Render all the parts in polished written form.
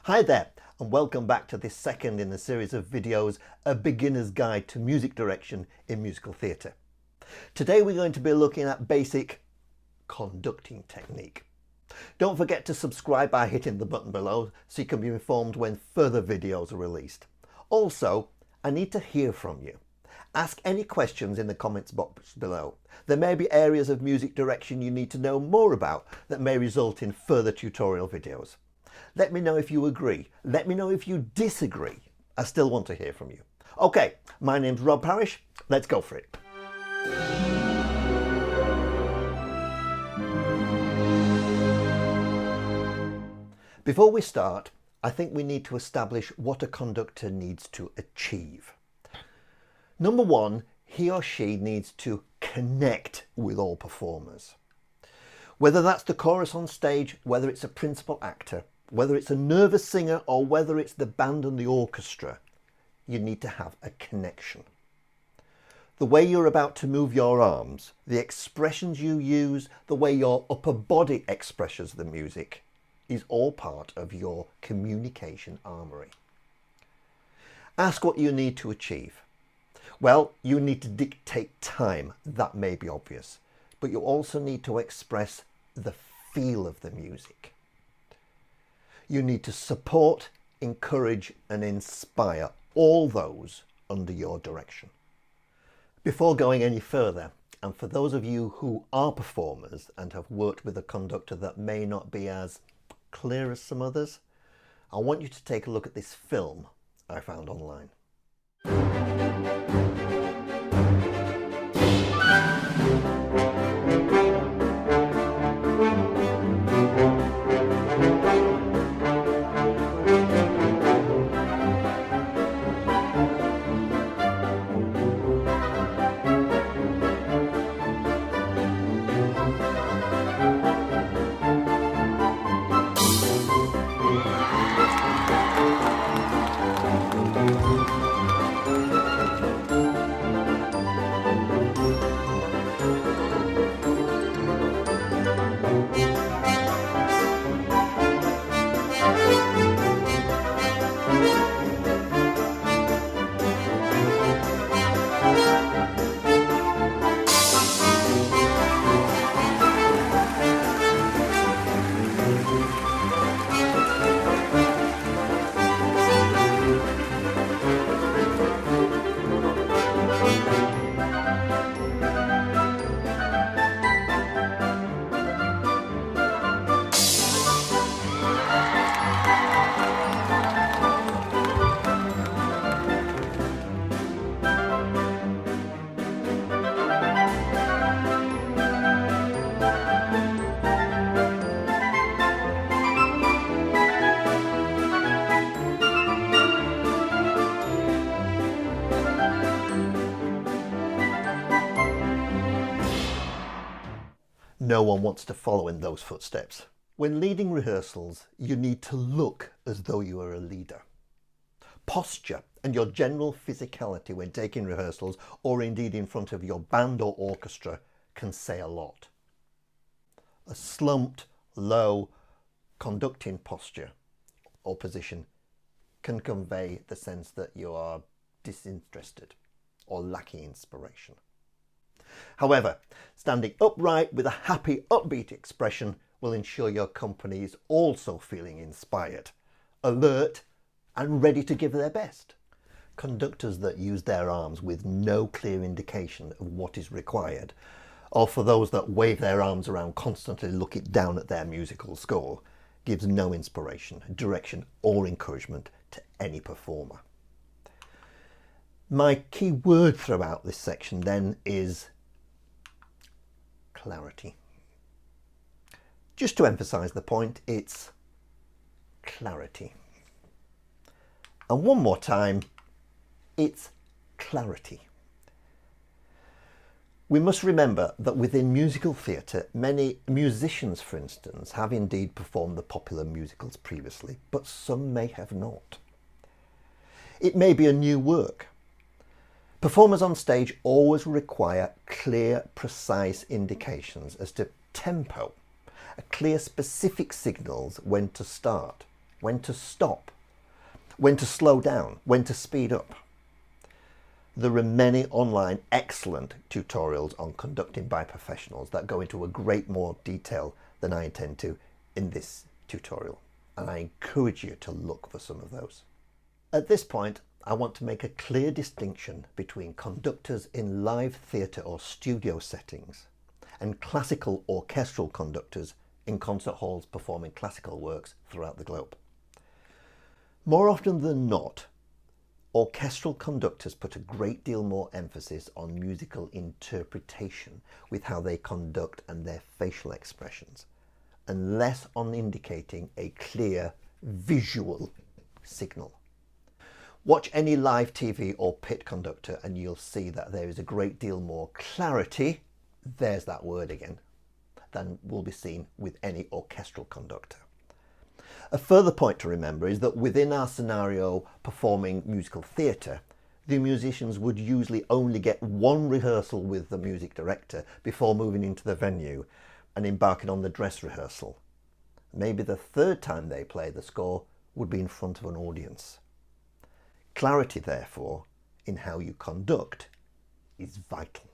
Hi there, and welcome back to this second in the series of videos, A Beginner's Guide to Music Direction in Musical Theatre. Today we're going to be looking at basic conducting technique. Don't forget to subscribe by hitting the button below so you can be informed when further videos are released. Also, I need to hear from you. Ask any questions in the comments box below. There may be areas of music direction you need to know more about that may result in further tutorial videos. Let me know if you agree. Let me know if you disagree. I still want to hear from you. Okay, my name's Rob Parrish. Let's go for it. Before we start, I think we need to establish what a conductor needs to achieve. Number one, he or she needs to connect with all performers. Whether that's the chorus on stage, whether it's a principal actor, whether it's a nervous singer, or whether it's the band and the orchestra, you need to have a connection. The way you're about to move your arms, the expressions you use, the way your upper body expresses the music is all part of your communication armoury. Ask what you need to achieve. Well, you need to dictate time, that may be obvious, but you also need to express the feel of the music. You need to support, encourage and inspire all those under your direction. Before going any further, and for those of you who are performers and have worked with a conductor that may not be as clear as some others, I want you to take a look at this film I found online. No one wants to follow in those footsteps. When leading rehearsals, you need to look as though you are a leader. Posture and your general physicality when taking rehearsals, or indeed in front of your band or orchestra, can say a lot. A slumped, low, conducting posture or position can convey the sense that you are disinterested or lacking inspiration. However, standing upright with a happy, upbeat expression will ensure your company is also feeling inspired, alert and ready to give their best. Conductors that use their arms with no clear indication of what is required, or for those that wave their arms around constantly looking down at their musical score, gives no inspiration, direction or encouragement to any performer. My key word throughout this section then is clarity. Just to emphasize the point, it's clarity. And one more time, it's clarity. We must remember that within musical theatre, many musicians, for instance, have indeed performed the popular musicals previously, but some may have not. It may be a new work. Performers on stage always require clear, precise indications as to tempo, clear specific signals when to start, when to stop, when to slow down, when to speed up. There are many online excellent tutorials on conducting by professionals that go into a great more detail than I intend to in this tutorial, and I encourage you to look for some of those. At this point, I want to make a clear distinction between conductors in live theatre or studio settings and classical orchestral conductors in concert halls performing classical works throughout the globe. More often than not, orchestral conductors put a great deal more emphasis on musical interpretation with how they conduct and their facial expressions, and less on indicating a clear visual signal. Watch any live TV or pit conductor and you'll see that there is a great deal more clarity, there's that word again, than will be seen with any orchestral conductor. A further point to remember is that within our scenario performing musical theatre, the musicians would usually only get one rehearsal with the music director before moving into the venue and embarking on the dress rehearsal. Maybe the third time they play the score would be in front of an audience. Clarity, therefore, in how you conduct is vital.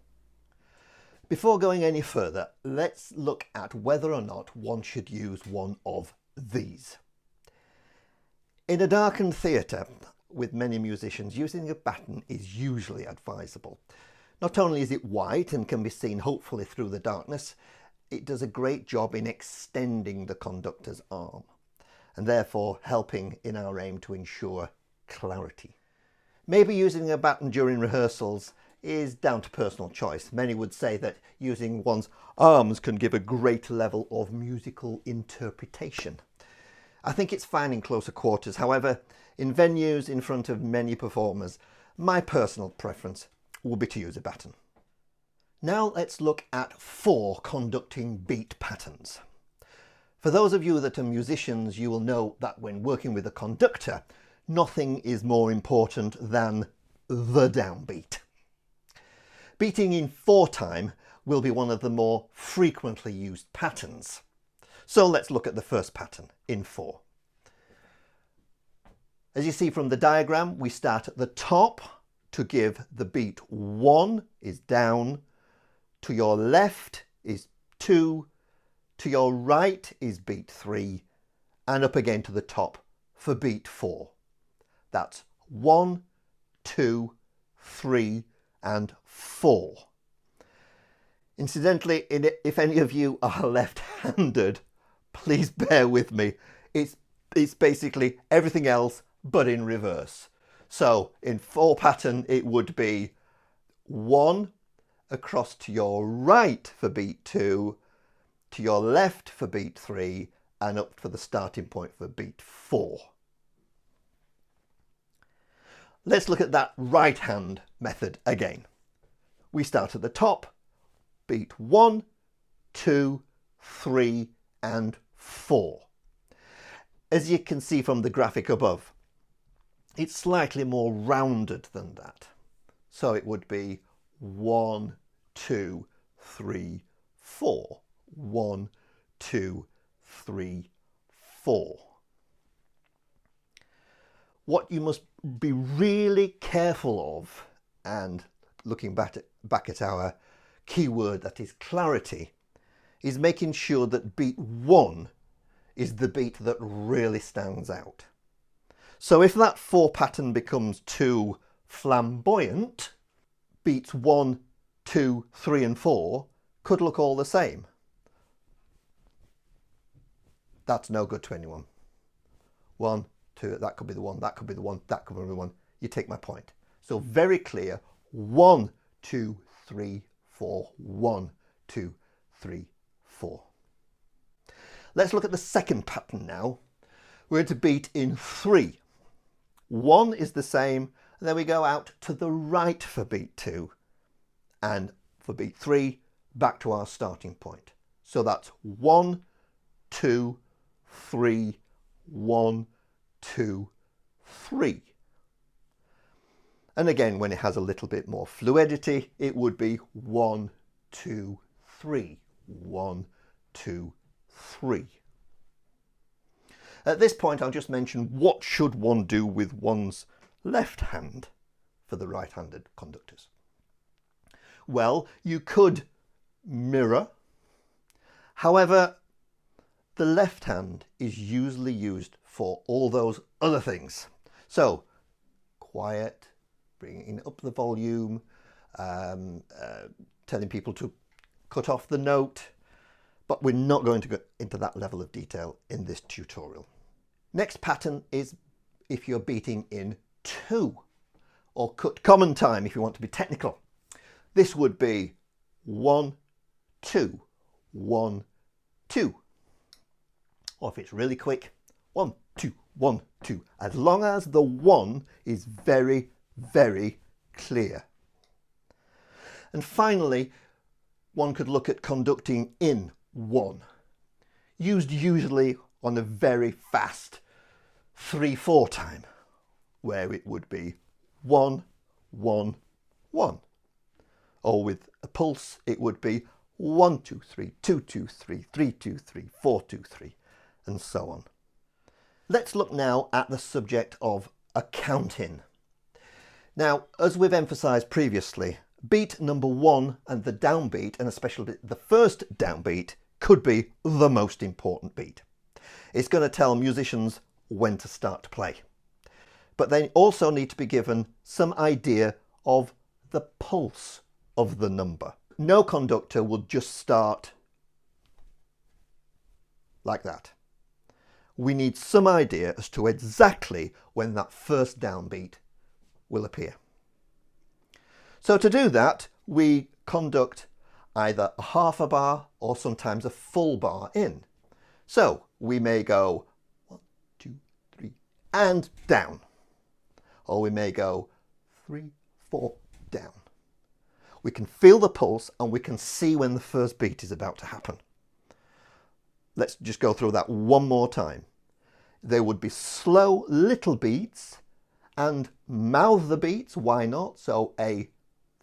Before going any further, let's look at whether or not one should use one of these. In a darkened theatre with many musicians, using a baton is usually advisable. Not only is it white and can be seen hopefully through the darkness, it does a great job in extending the conductor's arm and therefore helping in our aim to ensure clarity. Maybe using a baton during rehearsals is down to personal choice. Many would say that using one's arms can give a greater level of musical interpretation. I think it's fine in closer quarters. However, in venues in front of many performers, my personal preference would be to use a baton. Now let's look at 4 conducting beat patterns. For those of you that are musicians, you will know that when working with a conductor, nothing is more important than the downbeat. Beating in 4 time will be one of the more frequently used patterns. So let's look at the first pattern in 4. As you see from the diagram, we start at the top to give the beat 1 is down, to your left is 2, to your right is beat 3, and up again to the top for beat 4. That's 1, 2, 3, and 4. Incidentally, if any of you are left-handed, please bear with me. It's basically everything else but in reverse. So in 4 pattern, it would be 1 across to your right for beat 2, to your left for beat 3, and up for the starting point for beat 4. Let's look at that right hand method again. We start at the top, beat 1, 2, 3, and 4. As you can see from the graphic above, it's slightly more rounded than that. So it would be 1, 2, 3, 4. 1, 2, 3, 4. What you must be really careful of, and looking back at our keyword that is clarity, is making sure that beat 1 is the beat that really stands out. So if that 4 pattern becomes too flamboyant, beats 1, 2, 3 and 4 could look all the same. That's no good to anyone. 1, 2, that could be the 1, that could be the 1, that could be the 1. You take my point. So very clear, 1, 2, 3, 4, 1, 2, 3, 4. Let's look at the second pattern now. We're going to beat in 3. 1 is the same, and then we go out to the right for beat 2, and for beat 3, back to our starting point. So that's 1, 2, 3, 1, 2, 3. And again, when it has a little bit more fluidity, it would be 1, 2, 3, 1, 2, 3. At this point, I'll just mention what should one do with one's left hand for the right-handed conductors. Well, you could mirror. However, the left hand is usually used for all those other things. So, quiet, bringing up the volume, telling people to cut off the note, but we're not going to go into that level of detail in this tutorial. Next pattern is if you're beating in 2, or cut common time if you want to be technical. This would be 1, 2, 1, 2. Or if it's really quick, 1, 2, 1, 2. As long as the 1 is very, very clear. And finally, one could look at conducting in 1, used usually on a very fast 3/4 time, where it would be 1, 1, 1. Or with a pulse, it would be 1, 2, 3, 2, 2, 3, 3, 2, 3, 4, 2, 3, and so on. Let's look now at the subject of accounting. Now, as we've emphasised previously, beat number 1 and the downbeat, and especially the first downbeat, could be the most important beat. It's going to tell musicians when to start to play. But they also need to be given some idea of the pulse of the number. No conductor will just start like that. We need some idea as to exactly when that first downbeat will appear. So to do that, we conduct either a half a bar or sometimes a full bar in. So we may go 1, 2, 3 and down. Or we may go 3, 4 down. We can feel the pulse and we can see when the first beat is about to happen. Let's just go through that one more time. There would be slow little beats and mouth the beats, why not? So a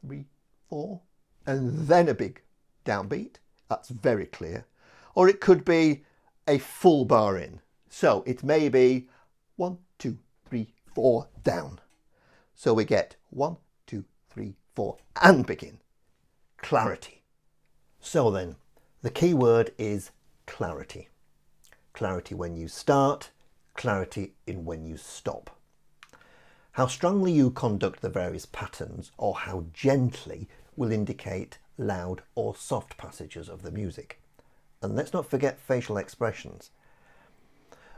3, 4 and then a big downbeat. That's very clear. Or it could be a full bar in. So it may be 1, 2, 3, 4 down. So we get 1, 2, 3, 4 and begin. Clarity. So then, the key word is clarity. Clarity when you start, clarity in when you stop. How strongly you conduct the various patterns or how gently will indicate loud or soft passages of the music. And let's not forget facial expressions.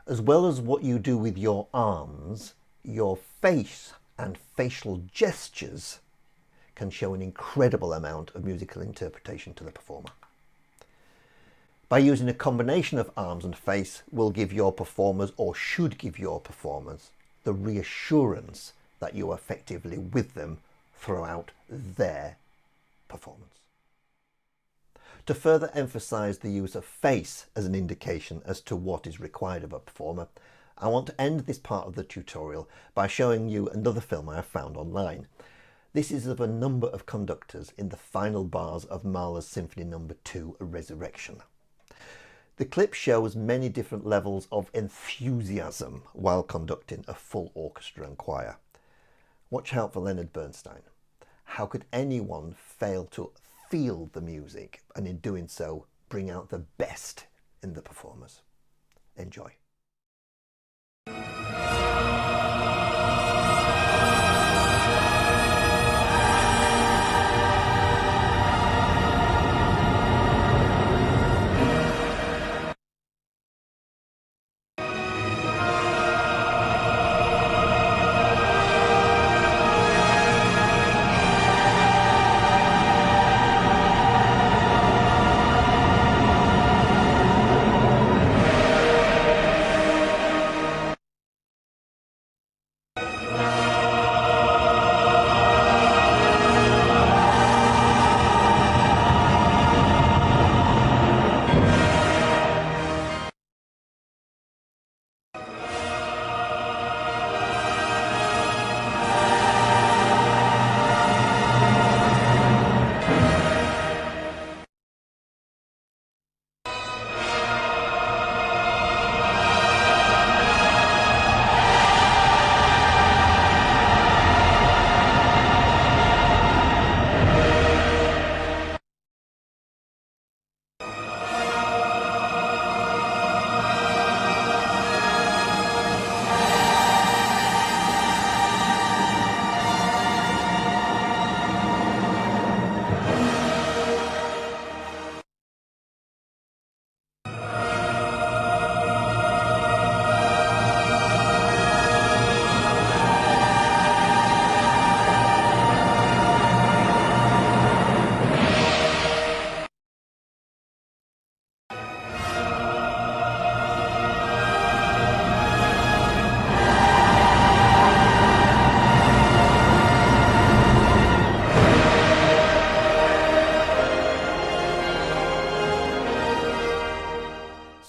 As well as what you do with your arms, your face and facial gestures can show an incredible amount of musical interpretation to the performer. By using a combination of arms and face will give your performers, or should give your performers, the reassurance that you are effectively with them throughout their performance. To further emphasize the use of face as an indication as to what is required of a performer, I want to end this part of the tutorial by showing you another film I have found online. This is of a number of conductors in the final bars of Mahler's Symphony No. 2, A Resurrection. The clip shows many different levels of enthusiasm while conducting a full orchestra and choir. Watch out for Leonard Bernstein. How could anyone fail to feel the music and in doing so bring out the best in the performers? Enjoy.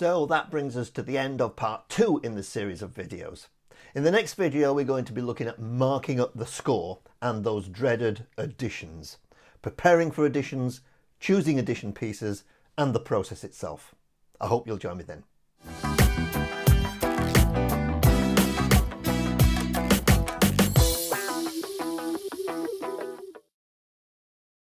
So that brings us to the end of part 2 in this series of videos. In the next video, we're going to be looking at marking up the score and those dreaded auditions, preparing for auditions, choosing audition pieces, and the process itself. I hope you'll join me then.